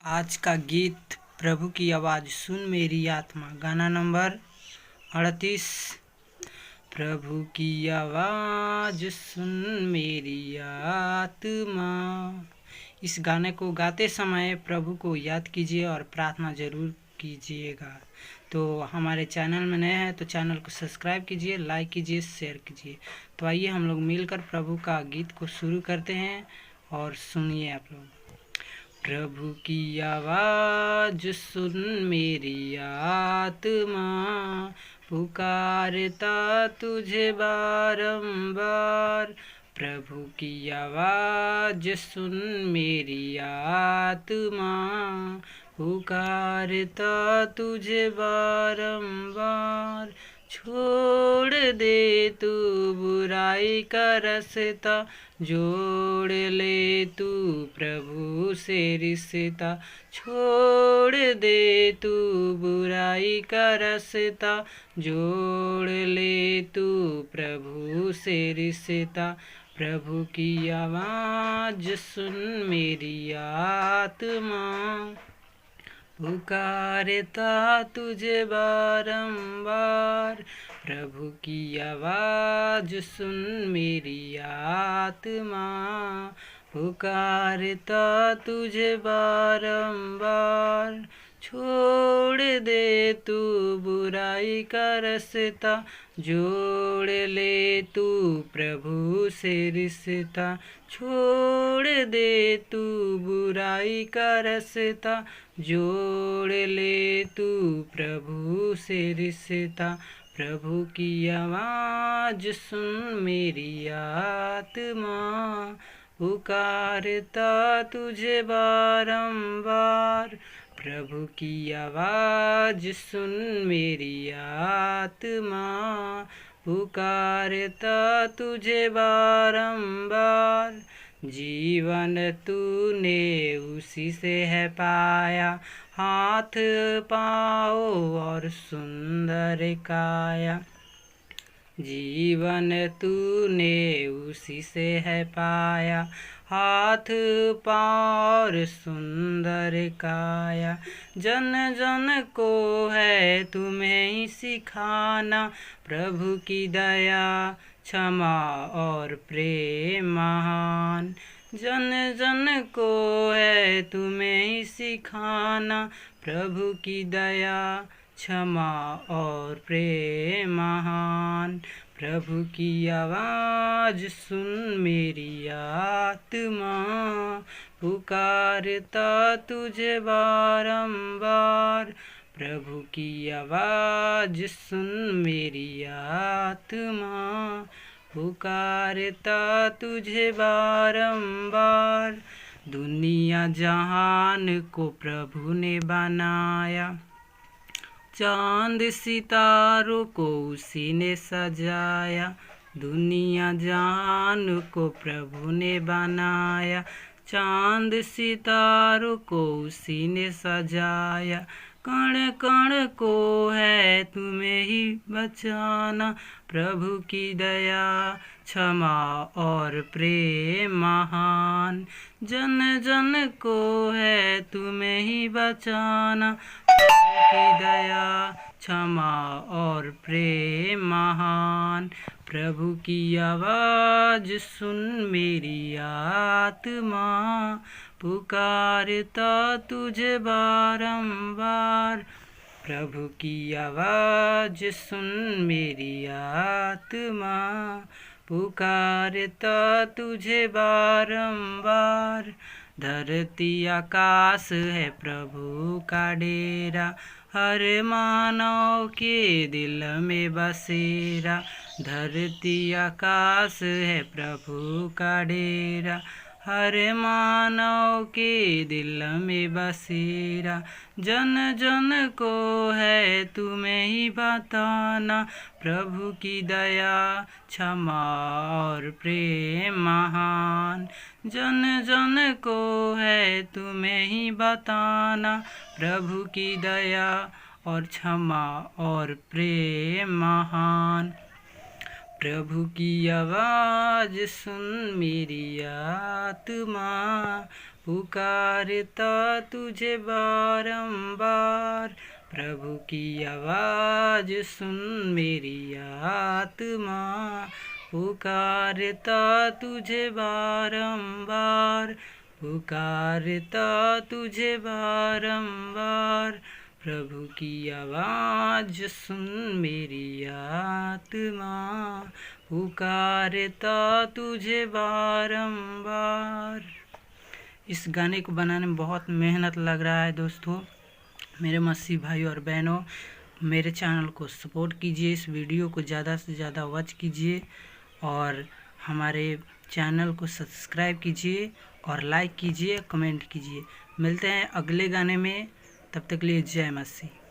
आज का गीत प्रभु की आवाज़ सुन मेरी आत्मा, गाना नंबर 38। प्रभु की आवाज़ सुन मेरी आत्मा। इस गाने को गाते समय प्रभु को याद कीजिए और प्रार्थना जरूर कीजिएगा। तो हमारे चैनल में नए हैं तो चैनल को सब्सक्राइब कीजिए, लाइक कीजिए, शेयर कीजिए। तो आइए हम लोग मिलकर प्रभु का गीत को शुरू करते हैं और सुनिए आप लोग। प्रभु की आवाज़ सुन मेरी आत्मा, पुकारता तुझे बारंबार। प्रभु की आवाज़ सुन मेरी आत्मा, पुकारता तुझे बारंबार। छोड़ दे तू बुराई का रास्ता, जोड़ ले तू प्रभु से रिश्ता। छोड़ दे तू बुराई का रास्ता, जोड़ ले तू प्रभु से रिश्ता। प्रभु की आवाज़ सुन मेरी आत्मा, पुकारता तुझे बारंबार। प्रभु की आवाज़ सुन मेरी आत्मा, पुकारता तुझे बारंबार। छोड़ दे तू बुराई का रास्ता, जोड़ ले तू प्रभु से रिश्ता। छोड़ दे तू बुराई का रास्ता, जोड़ ले तू प्रभु से रिश्ता। प्रभु की आवाज़ सुन मेरी आत्मा, पुकारता तुझे बारंबार। प्रभु की आवाज़ सुन मेरी आत्मा, पुकारता तुझे बारंबार। जीवन तूने उसी से है पाया, हाथ पाँव और सुंदर काया। जीवन तूने उसी से है पाया, हाथ पाँव और सुंदर काया। जन जन को है तुम्हें ही सिखाना, प्रभु की दया क्षमा और प्रेम महान। जन जन को है तुम्हें ही सिखाना, प्रभु की दया क्षमा और प्रेम महान। प्रभु की आवाज़ सुन मेरी आत्मा, पुकारता तुझे बारंबार। प्रभु की आवाज़ सुन मेरी आत्मा, पुकारता तुझे बारंबार। दुनिया जहान को प्रभु ने बनाया, चांद सितारों को उसी ने सजाया। दुनिया जहान को प्रभु ने बनाया, चांद सितारों को उसी ने सजाया। कण कण को है तुम्हें ही बचाना, प्रभु की दया क्षमा और प्रेम महान। जन जन को है तुम्हें ही बचाना, प्रभु की दया क्षमा और प्रेम महान। प्रभु की आवाज़ सुन मेरी आत्मा, पुकारता तुझे बारंबार। प्रभु की आवाज़ सुन मेरी आत्मा, पुकारता तुझे बारंबार। धरती आकाश है प्रभु का डेरा, हर मानव के दिल में बसेरा। धरती आकाश है प्रभु का डेरा, हर मानव के दिल में बसेरा। जन जन को है तुम्हें ही बताना, प्रभु की दया क्षमा और प्रेम महान। जन जन को है तुम्हें ही बताना, प्रभु की दया और क्षमा और प्रेम महान। प्रभु की आवाज़ सुन मेरी आत्मा, पुकारता तुझे बारंबार। प्रभु की आवाज़ सुन मेरी आत्मा, पुकारता तुझे बारंबार, पुकारता तुझे बारंबार। प्रभु की आवाज़ सुन मेरी आत्मा, पुकारता तुझे बारंबार। इस गाने को बनाने में बहुत मेहनत लग रहा है दोस्तों। मेरे मसीह भाई और बहनों, मेरे चैनल को सपोर्ट कीजिए, इस वीडियो को ज़्यादा से ज़्यादा वॉच कीजिए और हमारे चैनल को सब्सक्राइब कीजिए और लाइक कीजिए, कमेंट कीजिए। मिलते हैं अगले गाने में, तब तक के लिए जय मसीह।